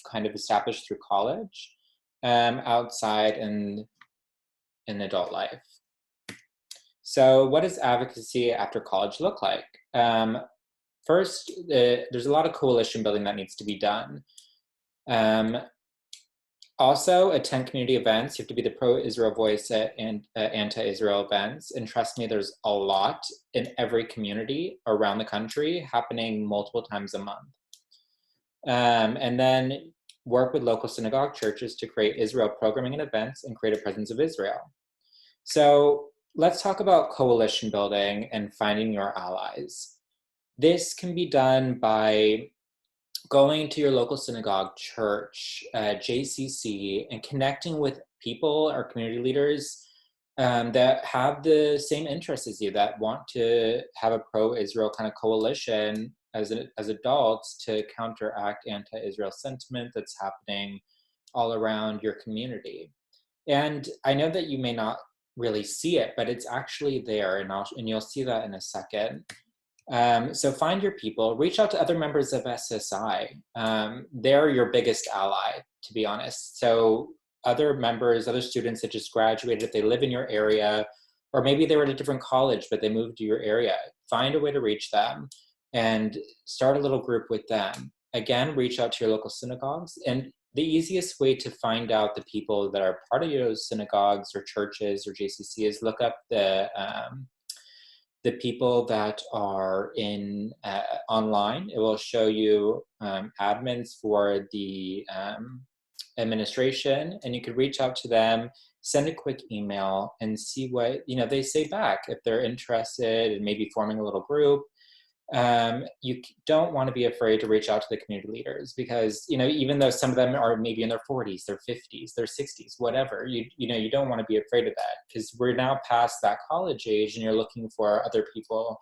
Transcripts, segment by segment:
kind of established through college, outside in adult life. So what does advocacy after college look like? First, there's a lot of coalition building that needs to be done. Also, attend community events. You have to be the pro-Israel voice at anti-Israel events. And trust me, there's a lot in every community around the country happening multiple times a month. And then work with local synagogue churches to create Israel programming and events and create a presence of Israel. So let's talk about coalition building and finding your allies. This can be done by going to your local synagogue, church, JCC, and connecting with people or community leaders that have the same interests as you, that want to have a pro-Israel kind of coalition as adults to counteract anti-Israel sentiment that's happening all around your community. And I know that you may not really see it, but it's actually there, and you'll see that in a second. So find your people, reach out to other members of SSI. They're your biggest ally, to be honest. So other members, other students that just graduated, if they live in your area, or maybe they were at a different college, but they moved to your area, find a way to reach them and start a little group with them. Again, reach out to your local synagogues. And the easiest way to find out the people that are part of your synagogues or churches or JCC is look up the people that are in online. It will show you admins for the administration, and you could reach out to them, send a quick email, and see what they say back if they're interested in maybe forming a little group. You don't want to be afraid to reach out to the community leaders, because even though some of them are maybe in their 40s, their 50s, their 60s, whatever, you don't want to be afraid of that, because we're now past that college age and you're looking for other people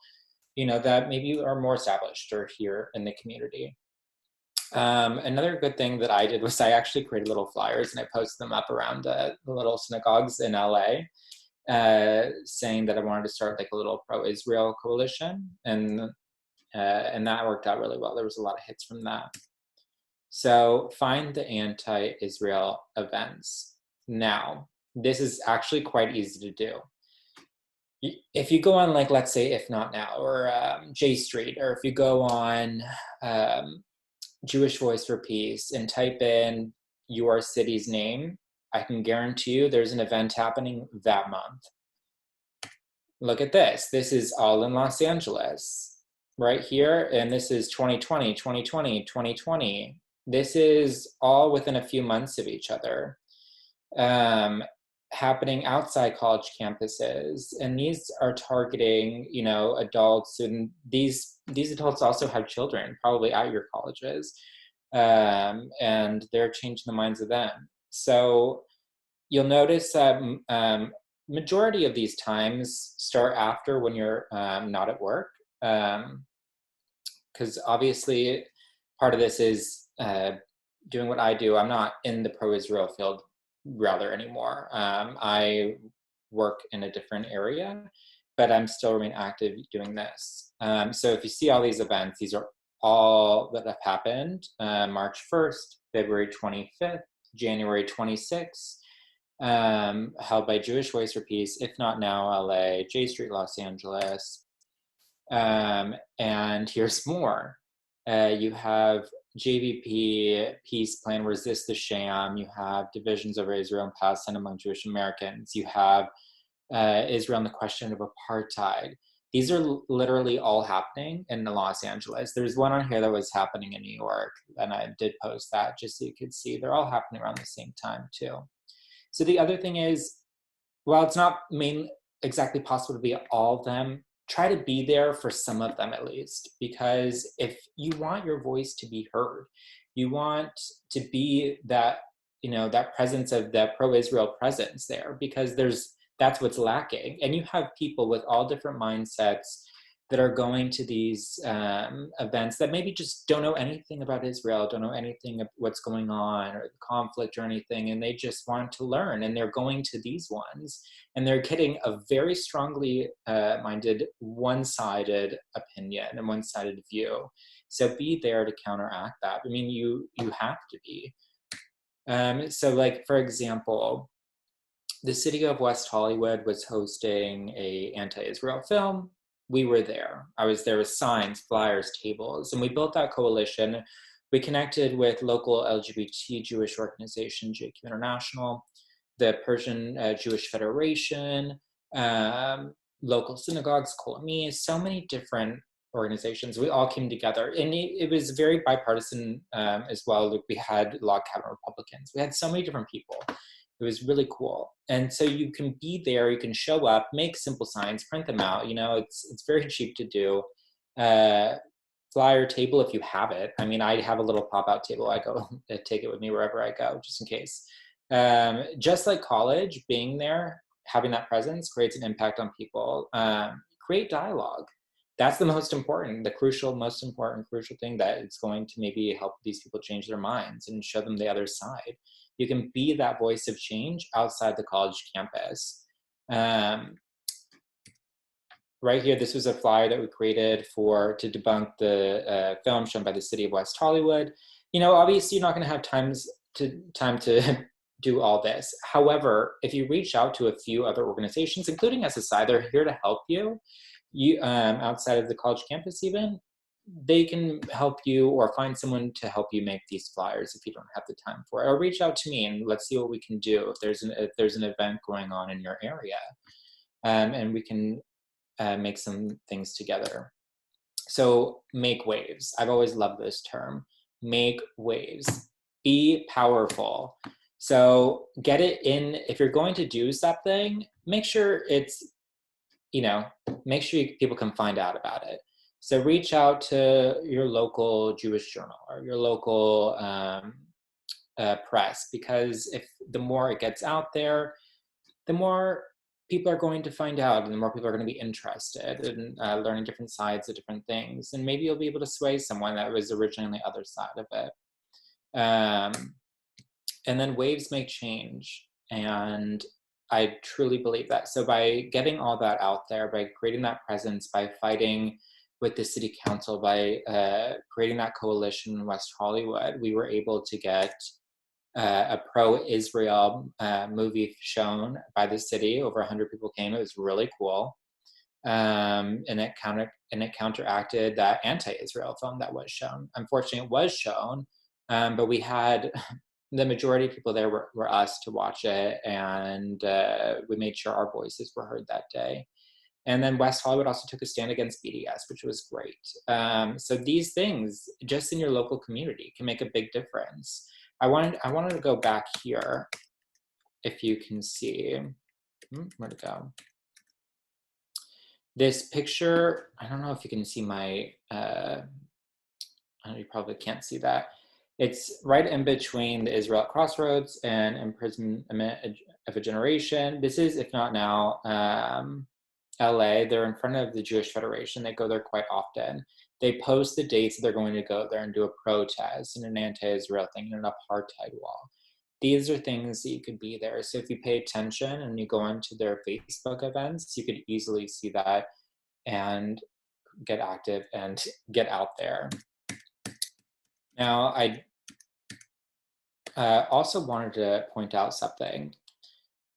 that maybe are more established or here in the community. Another good thing that I did was I actually created little flyers and I posted them up around the little synagogues in LA, saying that I wanted to start like a little pro-Israel coalition, and that worked out really well. There was a lot of hits from that. So find the anti-Israel events. Now, this is actually quite easy to do. If you go on, like, let's say If Not Now, or J Street, or if you go on Jewish Voice for Peace and type in your city's name, I can guarantee you there's an event happening that month. Look at this. This is all in Los Angeles right here. And this is 2020, 2020, 2020. This is all within a few months of each other, happening outside college campuses. And these are targeting, adults. And these adults also have children, probably at your colleges. And they're changing the minds of them. So you'll notice that majority of these times start after when you're not at work. Because obviously part of this is doing what I do. I'm not in the pro-Israel field rather anymore. I work in a different area, but I'm still remain active doing this. So if you see all these events, these are all that have happened. March 1st, February 25th, January 26th, held by Jewish Voice for Peace, If Not Now, LA, J Street, Los Angeles. And here's more. You have JVP, Peace Plan, Resist the Sham. You have Divisions over Israel and Palestine among Jewish Americans. You have Israel and the Question of Apartheid. These are literally all happening in Los Angeles. There's one on here that was happening in New York, and I did post that just so you could see. They're all happening around the same time too. So the other thing is, while it's not exactly possible to be at all of them, try to be there for some of them at least, because if you want your voice to be heard, you want to be that, that presence of that pro-Israel presence there, because that's what's lacking. And you have people with all different mindsets that are going to these events that maybe just don't know anything about Israel, don't know anything of what's going on or the conflict or anything, and they just want to learn, and they're going to these ones, and they're getting a very strongly minded, one-sided opinion and one-sided view. So be there to counteract that. I mean, you have to be. So like, for example, the city of West Hollywood was hosting a anti-Israel film. We were there. I was there with signs, flyers, tables, and we built that coalition. We connected with local LGBT Jewish organization, JQ International, the Persian Jewish Federation, um, local synagogues, Kolami, so many different organizations. We all came together, and it was very bipartisan as well. Like, we had log cabin Republicans. We had so many different people. It was really cool. And so you can be there, you can show up, make simple signs, print them out. You know, it's very cheap to do. Flyer table if you have it. I mean, I have a little pop-out table. I go take it with me wherever I go, just in case. Just like college, being there, having that presence creates an impact on people. Create dialogue. That's the most important, the crucial, most important, crucial thing that it's going to maybe help these people change their minds and show them the other side. You can be that voice of change outside the college campus. Right here, this was a flyer that we created to debunk the film shown by the city of West Hollywood. You know, obviously you're not going to have time to do all this. However, if you reach out to a few other organizations, including SSI, they're here to help you. Outside of the college campus even, they can help you or find someone to help you make these flyers if you don't have the time for it. Or reach out to me and let's see what we can do if there's an event going on in your area. And we can make some things together. So make waves. I've always loved this term. Make waves. Be powerful. So get it in. If you're going to do something, make sure it's, make sure people can find out about it. So reach out to your local Jewish journal or your local press, because if the more it gets out there, the more people are going to find out, and the more people are going to be interested in learning different sides of different things. And maybe you'll be able to sway someone that was originally on the other side of it. And then waves make change. And I truly believe that. So by getting all that out there, by creating that presence, by fighting with the city council, by creating that coalition in West Hollywood, we were able to get a pro-Israel movie shown by the city. Over 100 people came. It was really cool. And it counteracted that anti-Israel film that was shown. Unfortunately, it was shown, but we had the majority of people there were us to watch it, and we made sure our voices were heard that day. And then West Hollywood also took a stand against BDS, which was great. So these things, just in your local community, can make a big difference. I wanted to go back here, if you can see. Where'd it go? This picture, I don't know if you can see my, you probably can't see that. It's right in between the Israel at Crossroads and Imprisonment of a Generation. This is, if not now, LA. They're in front of the Jewish Federation. They go there quite often. They post the dates that they're going to go there and do a protest and an anti-Israel thing and an apartheid wall. These are things that you could be there. So if you pay attention and you go into their Facebook events, you could easily see that and get active and get out there. Now, I also wanted to point out something.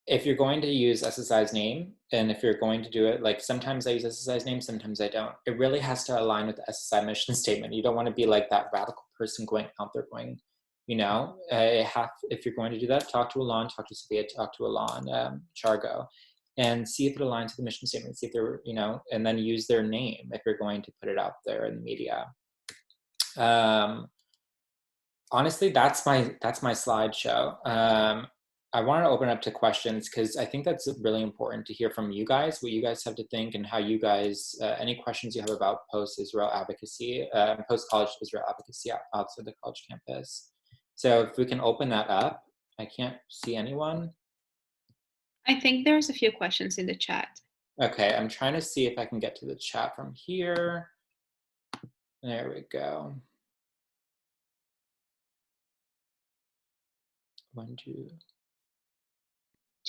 If you're going to use SSI's name, and if you're going to do it, like sometimes I use SSI's name, sometimes I don't. It really has to align with the SSI mission statement. You don't want to be like that radical person going out there going, if you're going to do that, talk to Alon, talk to Sophia, talk to Alon, Chargo, and see if it aligns with the mission statement, see if they're, and then use their name if you're going to put it out there in the media. Honestly, that's my slideshow. I wanted to open up to questions because I think that's really important to hear from you guys, what you guys have to think, and how you guys, any questions you have about post-Israel advocacy, post-college Israel advocacy outside the college campus. So if we can open that up. I can't see anyone. I think there's a few questions in the chat. Okay, I'm trying to see if I can get to the chat from here. There we go. 1, 2.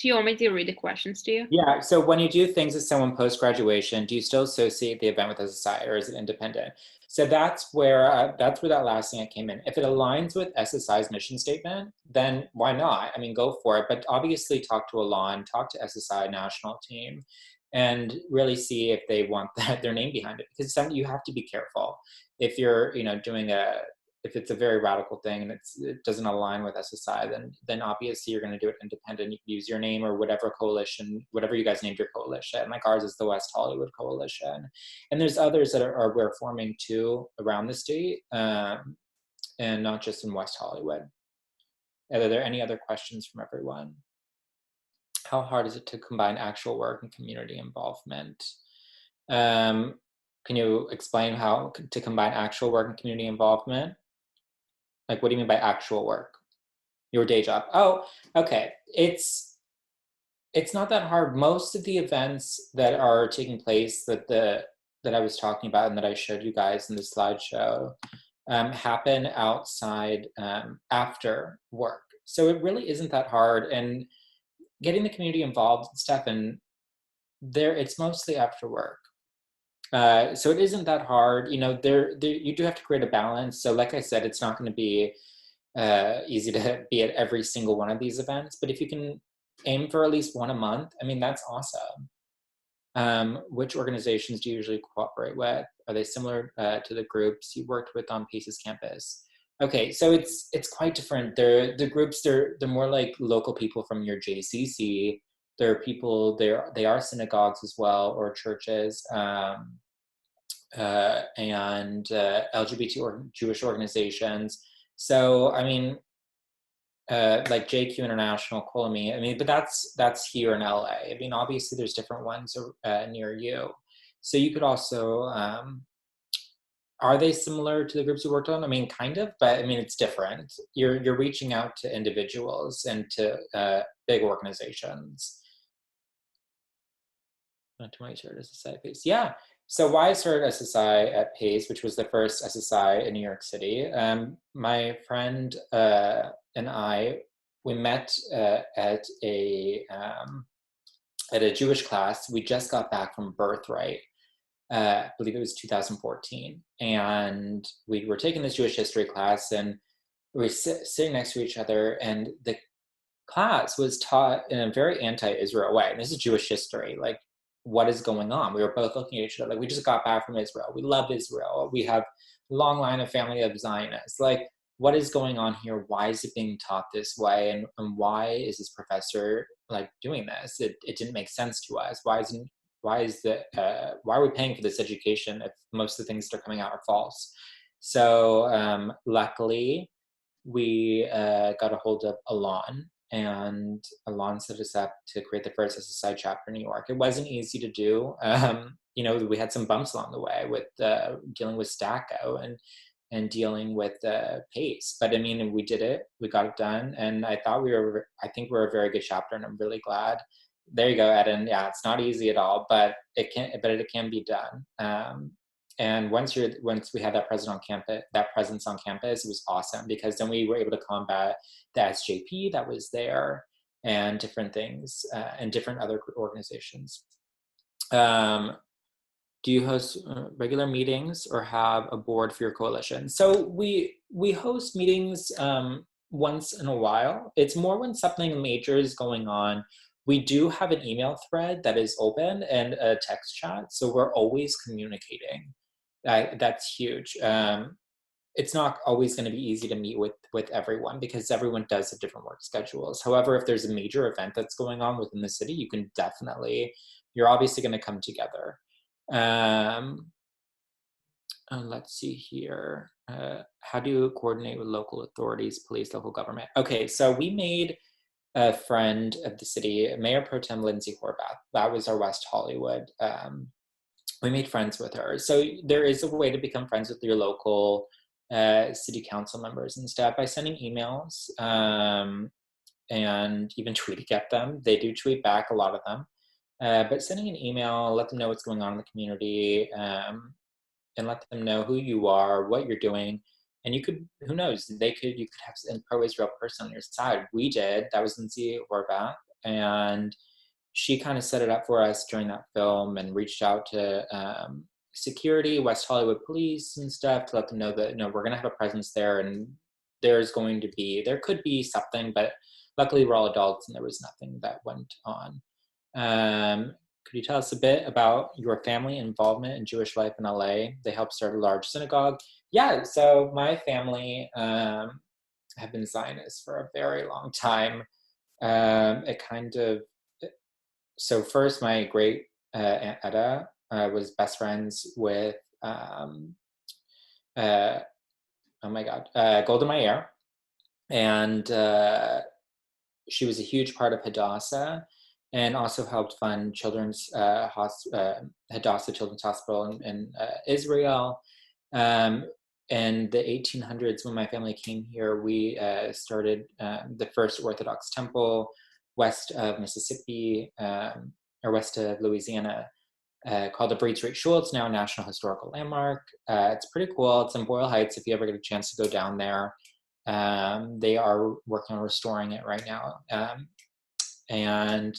Do you want me to read the questions to you? Yeah, so when you do things with someone post-graduation, do you still associate the event with SSI, or is it independent? So that's where that last thing that came in. If it aligns with SSI's mission statement, then why not? I mean, go for it. But obviously talk to Alon, talk to SSI national team, and really see if they want their name behind it. Because you have to be careful. If you're, doing if it's a very radical thing and it doesn't align with SSI, then obviously you're going to do it independent. You can use your name or whatever coalition, whatever you guys named your coalition. Like ours is the West Hollywood Coalition, and there's others that we're forming too around the state, and not just in West Hollywood. Are there any other questions from everyone? How hard is it to combine actual work and community involvement? Can you explain how to combine actual work and community involvement? Like, what do you mean by actual work? Your day job. Oh, okay. It's not that hard. Most of the events that are taking place that I was talking about and that I showed you guys in the slideshow happen outside after work. So it really isn't that hard. And getting the community involved and stuff, and it's mostly after work. So it isn't that hard. There you do have to create a balance. So like I said, it's not going to be easy to be at every single one of these events, but if you can aim for at least one a month, I mean, that's awesome. Which organizations do you usually cooperate with? Are they similar to the groups you worked with on Pace's campus? Okay, so it's quite different. The groups, they're more like local people from your JCC. There are people there. They are synagogues as well, or churches, and LGBT or Jewish organizations. So I mean, like JQ International, Colamy. I mean, but that's here in LA. I mean, obviously there's different ones near you. So you could also, are they similar to the groups you worked on? I mean, kind of, but I mean, it's different. You're reaching out to individuals and to big organizations. Not to my start SSI at Pace. Yeah. So why I started SSI at Pace, which was the first SSI in New York City. My friend and I, we met at a Jewish class. We just got back from Birthright. I believe it was 2014, and we were taking this Jewish history class, and we were sitting next to each other, and the class was taught in a very anti-Israel way. And this is Jewish history. Like, what is going on? We were both looking at each other like, we just got back from Israel. We love Israel. We have a long line of family of Zionists. Like, what is going on here? Why is it being taught this way? And why is this professor like doing this? It didn't make sense to us. Why are we paying for this education if most of the things that are coming out are false? So luckily, we got a hold of Alon, and Alon set us up to create the first SSI chapter in New York. It wasn't easy to do. We had some bumps along the way with dealing with Stacko and dealing with Pace. But I mean, we did it. We got it done, and I think we're a very good chapter, and I'm really glad. There you go, Eden. Yeah, it's not easy at all, but it can be done. And once we had that presence on campus, it was awesome, because then we were able to combat the SJP that was there and different things and different other organizations. Do you host regular meetings or have a board for your coalition? So we host meetings once in a while. It's more when something major is going on. We do have an email thread that is open and a text chat, so we're always communicating. That's huge. It's not always going to be easy to meet with everyone, because everyone does have different work schedules. However, if there's a major event that's going on within the city, you're obviously going to come together. Let's see here. How do you coordinate with local authorities, police, local government? Okay, so we made a friend of the city, Mayor Pro Tem Lindsay Horvath. That was our West Hollywood. We made friends with her. So there is a way to become friends with your local city council members and stuff by sending emails and even tweeting at them. They do tweet back, a lot of them. But sending an email, let them know what's going on in the community, and let them know who you are, what you're doing. And who knows, you could have a pro-Israel person on your side. We did. That was Lindsay Horvath. and she kind of set it up for us during that film and reached out to security, West Hollywood police and stuff, to let them know that we're going to have a presence there, and there could be something, but luckily we're all adults and there was nothing that went on. Could you tell us a bit about your family involvement in Jewish life in LA? They helped start a large synagogue. Yeah, so my family have been Zionists for a very long time. It kind of So first, my great Aunt Etta was best friends with uh, oh my God, Golda Meir, and she was a huge part of Hadassah, and also helped fund Hadassah Children's Hospital in Israel. Um, in the 1800s, when my family came here, we started the first Orthodox temple west of Mississippi, or west of Louisiana, called the Breed Street Shul. It's now a National Historical Landmark. It's pretty cool. It's in Boyle Heights if you ever get a chance to go down there. They are working on restoring it right now. And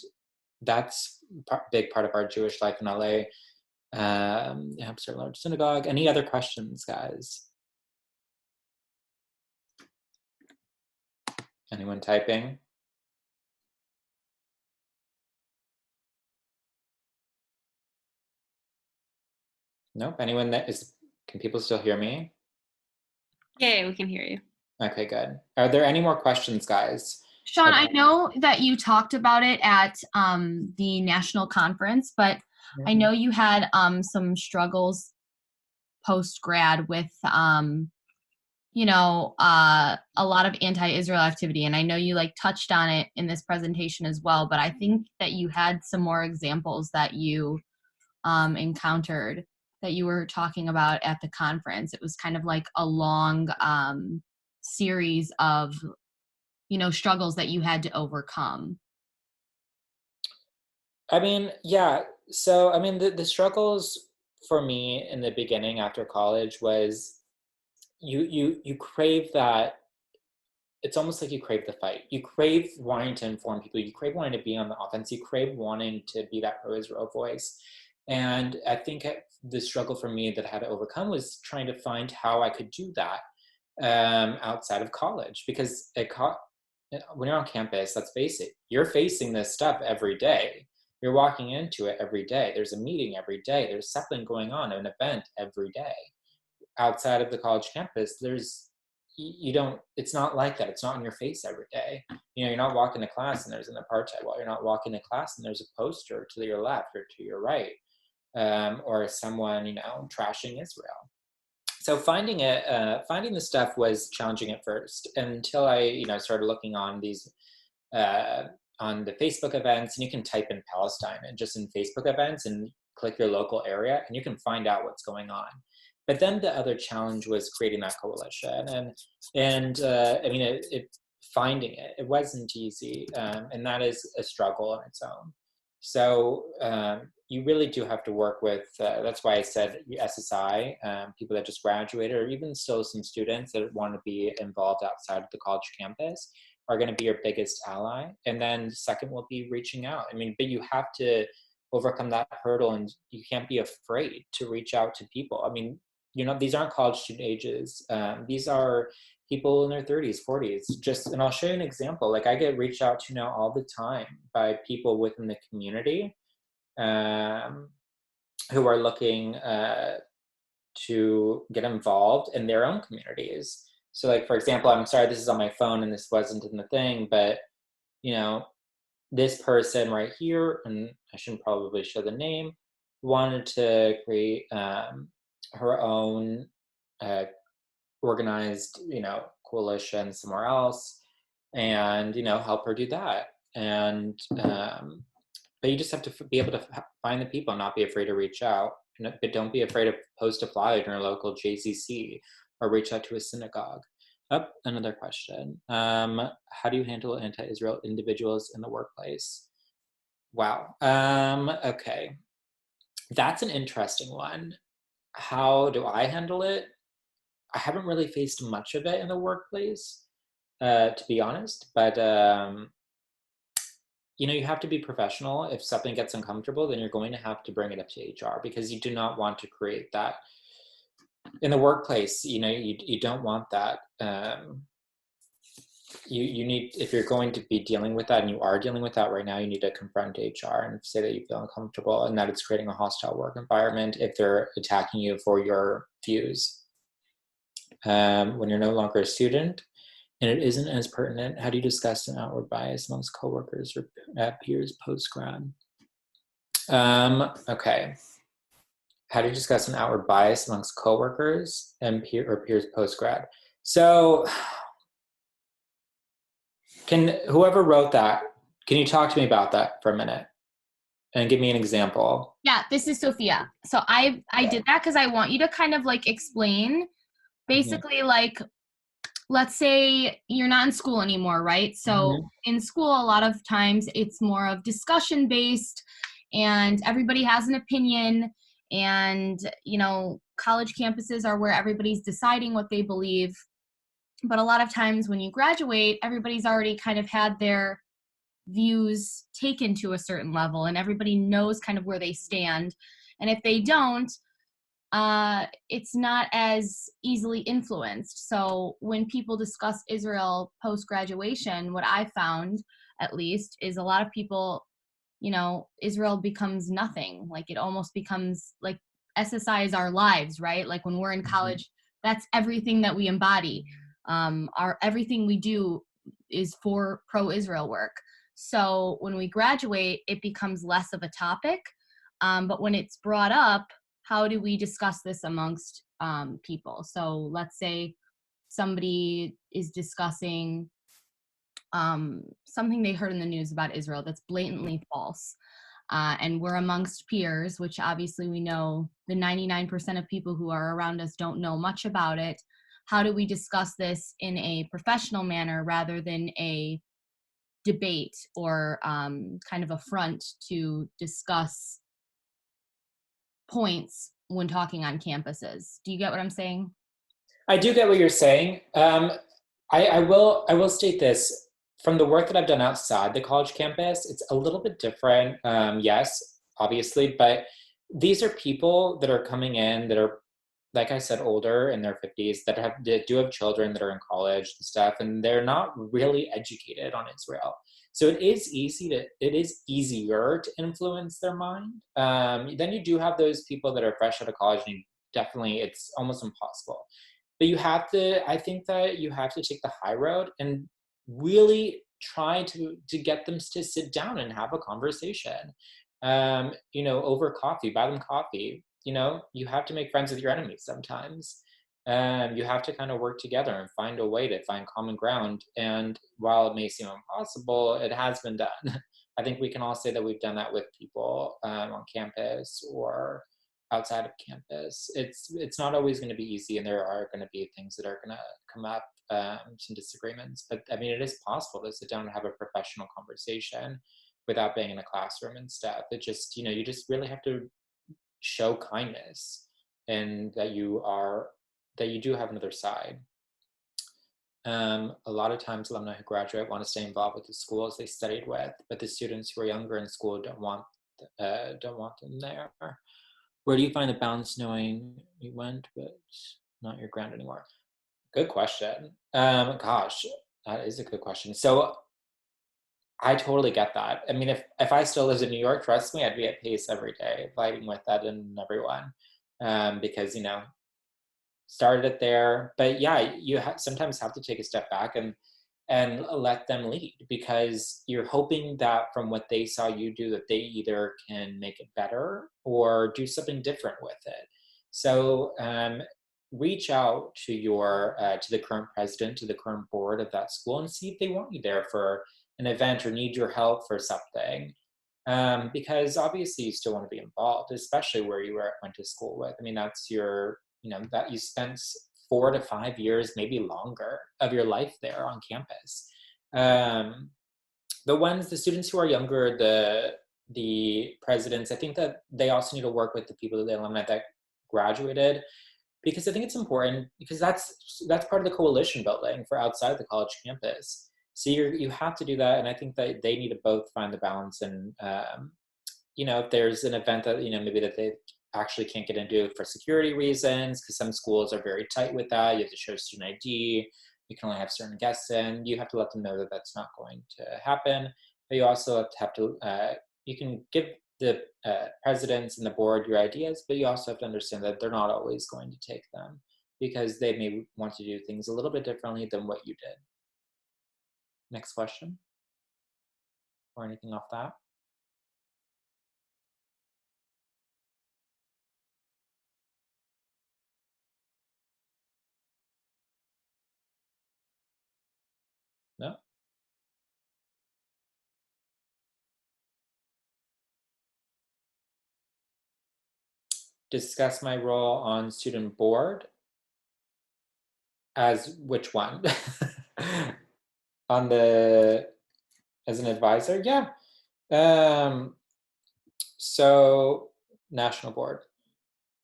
that's a big part of our Jewish life in LA. Hampshire Large Synagogue. Any other questions, guys? Anyone typing? Nope. Anyone can people still hear me? Yeah, we can hear you. Okay, good. Are there any more questions, guys? Sean, I know that you talked about it at the national conference, but I know you had some struggles post-grad with a lot of anti-Israel activity, and I know you touched on it in this presentation as well, but I think that you had some more examples that you encountered that you were talking about at the conference. It was kind of like a long series of struggles that you had to overcome. I mean, yeah. So, I mean, the struggles for me in the beginning after college was you crave that. It's almost like you crave the fight. You crave wanting to inform people. You crave wanting to be on the offense. You crave wanting to be that pro-Israel voice. And I think the struggle for me that I had to overcome was trying to find how I could do that outside of college. Because when you're on campus, let's face it, you're facing this stuff every day. You're walking into it every day. There's a meeting every day. There's something going on, an event every day. Outside of the college campus, it's not like that. It's not in your face every day. You're not walking to class and there's an apartheid wall. You're not walking to class and there's a poster to your left or to your right, or someone, trashing Israel. So finding the stuff was challenging at first until I, started looking on these, on the Facebook events, and you can type in Palestine and just in Facebook events and click your local area and you can find out what's going on. But then the other challenge was creating that coalition, and I mean, finding it wasn't easy, and that is a struggle on its own. So you really do have to work with. That's why I said SSI, people that just graduated, or even still some students that want to be involved outside of the college campus, are going to be your biggest ally. And then second will be reaching out. I mean, but you have to overcome that hurdle, and you can't be afraid to reach out to people. I mean, these aren't college student ages. These are people in their 30s, 40s. And I'll show you an example. I get reached out to now all the time by people within the community who are looking to get involved in their own communities. So for example, I'm sorry, this is on my phone and this wasn't in the thing, but this person right here, and I shouldn't probably show the name, wanted to create her own organized, coalition somewhere else, and help her do that. And but you just have to be able to find the people, and not be afraid to reach out. But don't be afraid to post a flyer in your local JCC or reach out to a synagogue. Another question. How do you handle anti-Israel individuals in the workplace? Wow. Okay. That's an interesting one. How do I handle it? I haven't really faced much of it in the workplace, to be honest, but you have to be professional. If something gets uncomfortable, then you're going to have to bring it up to HR, because you do not want to create that in the workplace. You don't want that. You need, if you're going to be dealing with that, and you are dealing with that right now, you need to confront HR and say that you feel uncomfortable and that it's creating a hostile work environment if they're attacking you for your views. When you're no longer a student and it isn't as pertinent, how do you discuss an outward bias amongst coworkers or peers post-grad? Okay. How do you discuss an outward bias amongst coworkers and peers post-grad? So whoever wrote that, can you talk to me about that for a minute and give me an example? Yeah, this is Sophia. So I did that because I want you to kind of like explain basically like, let's say you're not in school anymore, right? So in school, a lot of times it's more of discussion based and everybody has an opinion, and, college campuses are where everybody's deciding what they believe. But a lot of times when you graduate, everybody's already kind of had their views taken to a certain level and everybody knows kind of where they stand. And if they don't, it's not as easily influenced. So when people discuss Israel post-graduation, what I found, at least, is a lot of people, Israel becomes nothing. Like it almost becomes like SSI is our lives, right? Like when we're in college, that's everything that we embody. Everything we do is for pro-Israel work. So when we graduate, it becomes less of a topic. But when it's brought up, how do we discuss this amongst people? So let's say somebody is discussing something they heard in the news about Israel that's blatantly false. And we're amongst peers, which obviously we know the 99% of people who are around us don't know much about it. How do we discuss this in a professional manner rather than a debate or kind of a front to discuss points when talking on campuses? Do you get what I'm saying? I do get what you're saying. I will state this. From the work that I've done outside the college campus, it's a little bit different. Yes, obviously, but these are people that are coming in that are, like I said, older, in their 50s, that do have children that are in college and stuff, and they're not really educated on Israel. So it is easier to influence their mind. Then you do have those people that are fresh out of college, and definitely it's almost impossible. But I think that you have to take the high road and really try to get them to sit down and have a conversation. Over coffee, buy them coffee. You have to make friends with your enemies sometimes. You have to kind of work together and find a way to find common ground. And while it may seem impossible, it has been done. I think we can all say that we've done that with people on campus or outside of campus. It's not always going to be easy, and there are going to be things that are going to come up, some disagreements. But I mean, it is possible to sit down and have a professional conversation without being in a classroom and stuff. It just, you just really have to show kindness, and that you do have another side. A lot of times alumni who graduate want to stay involved with the schools they studied with, but the students who are younger in school don't want them there. Where do you find the balance knowing you went but not your ground anymore? Good question. Gosh, that is a good question. So I totally get that. I mean, if I still lived in New York, trust me, I'd be at pace every day, fighting with that and everyone, because started it there. But yeah, you sometimes have to take a step back and let them lead, because you're hoping that from what they saw you do, that they either can make it better or do something different with it. So reach out to to the current president, to the current board of that school, and see if they want you there for an event or need your help for something. Because obviously you still want to be involved, especially where you went to school with. I mean, that's that you spent 4 to 5 years, maybe longer, of your life there on campus. The students who are younger, the presidents, I think that they also need to work with the people, the alumni that graduated, because I think it's important, because that's part of the coalition building for outside the college campus. So you have to do that, and I think that they need to both find the balance. And if there's an event that maybe that they actually can't get into for security reasons, because some schools are very tight with that. You have to show student ID. You can only have certain guests in. You have to let them know that that's not going to happen. But you also have to you can give the presidents and the board your ideas, but you also have to understand that they're not always going to take them, because they may want to do things a little bit differently than what you did. Next question, or anything off that? No? Discuss my role on student board. As which one? On the as an advisor? Yeah. So national board.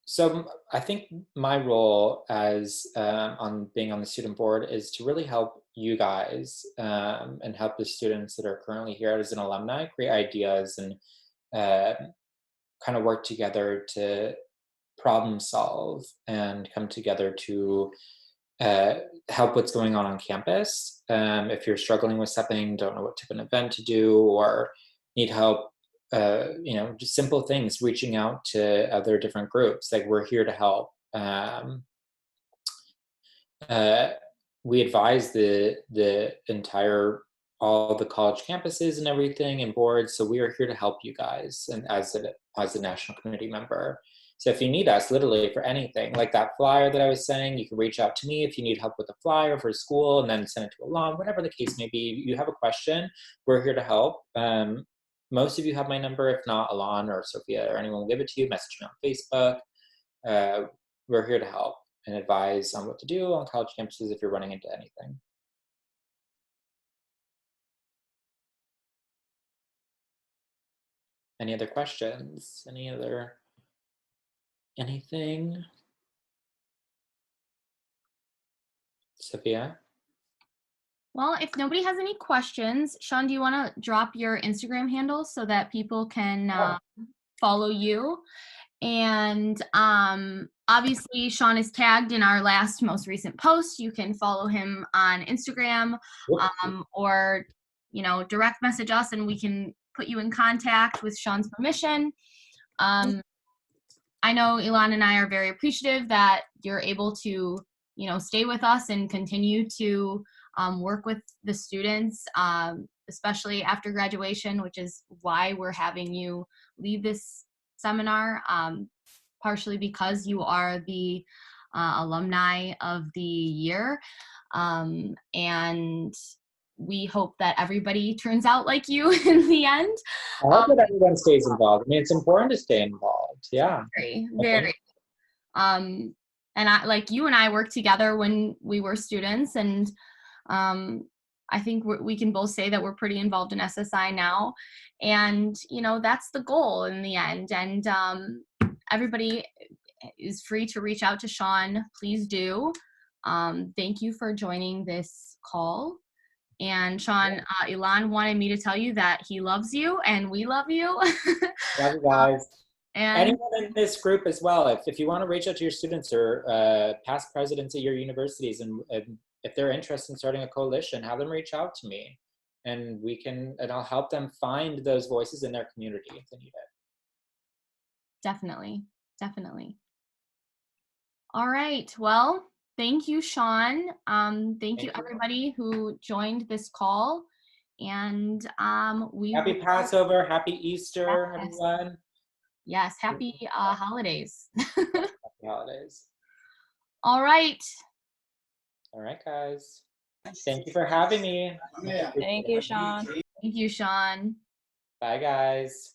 So I think my role as on being on the student board is to really help you guys and help the students that are currently here as an alumni create ideas and uh, kind of work together to problem solve and come together to uh, help what's going on campus. If you're struggling with something, don't know what type of event to do, or need help, just simple things, reaching out to other different groups. Like, we're here to help. Uh, we advise the entire all the college campuses and everything and boards. So we are here to help you guys, and as a national committee member. So if you need us literally for anything, like that flyer that I was saying, you can reach out to me if you need help with a flyer for school, and then send it to Alon, whatever the case may be. You have a question, we're here to help. Most of you have my number. If not, Alon or Sophia or anyone will give it to you. Message me on Facebook. We're here to help and advise on what to do on college campuses if you're running into anything. Any other questions? Anything? Sophia? Well, if nobody has any questions, Sean, do you want to drop your Instagram handle so that people can follow you? And obviously, Sean is tagged in our most recent post. You can follow him on Instagram, or direct message us, and we can put you in contact with Sean's permission. I know Elon and I are very appreciative that you're able to stay with us and continue to work with the students, especially after graduation, which is why we're having you lead this seminar, partially because you are the alumni of the year. And we hope that everybody turns out like you in the end. I hope that everyone stays involved. I mean, it's important to stay involved. Yeah. Very, very. And I, like you and I, worked together when we were students, and I think we can both say that we're pretty involved in SSI now, and that's the goal in the end. And everybody is free to reach out to Sean. Please do. Thank you for joining this call. And Sean, Elon wanted me to tell you that he loves you and we love you. Love you guys. And anyone in this group as well, if you want to reach out to your students or past presidents at your universities, and if they're interested in starting a coalition, have them reach out to me, and I'll help them find those voices in their community if they need it. Definitely. All right. Well, thank you, Sean. Thank you everybody who joined this call. And happy Passover, happy Easter, everyone. Yes, happy holidays. Happy holidays. All right. All right, guys. Thank you for having me. Thank you, Sean. Thank you, Sean. Bye, guys.